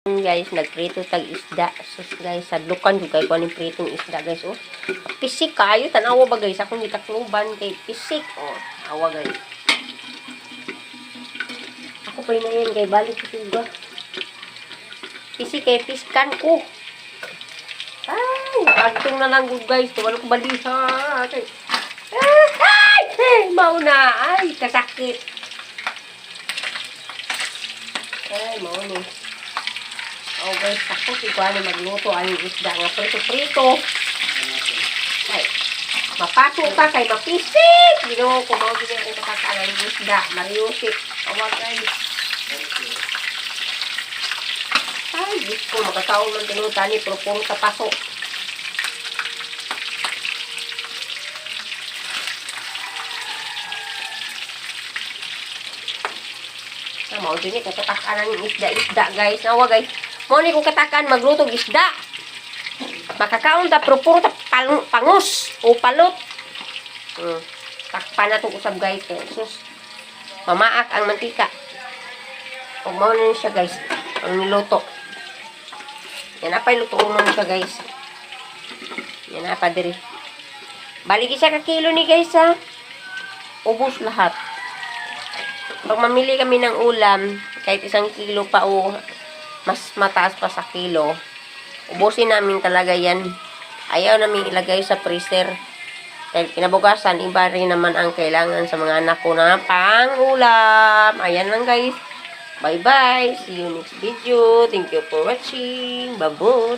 Guys, nagprito tag isda. So guys, sadlukan jud kay kuning pritong isda guys. Oh, pisik kayo tanawa ba guys? Akong gitakluban kay pisik. Oh, awa guys. Ako pa na yan kay balik ko ba. Pisik kay piskan ko. Ay, agtong na lang guys. Tuwalo ko balisa. Okay. Ay, mauna. Ay, kasakit. Ay, mauna. Oh guys, ako si Kuani magluto ang isda nga prito-prito. Ay, mapato ka kay mapisik. Ginoo ko mao gid ang kakakaan ng isda, mariusik. Awa guys. Ay, Diyos ko, makataon man tinutan ni pero puro tapasok. Mao din ni katakaan ng isda guys. Awa guys. Mo ni kung katakan maglutog isda. Makakaon ta pero puro ta pangus o palot. Takpan na itong usab guys. Sus. Mamaak ang mantika. Huwag mo na siya guys. Ang niluto. Yan na pa iluto mo siya guys. Yan na pa diri. Balik siya ka kilo ni guys ha. Ubus lahat. Pag mamili kami ng ulam, kahit 1 kilo pa o mas mataas pa sa kilo, ubusin namin talaga yan. Ayaw namin ilagay sa freezer. Dahil kinabukasan, iba rin naman ang kailangan sa mga anak ko na pang-ulam. Ayan lang guys. Bye-bye. See you next video. Thank you for watching. Babot.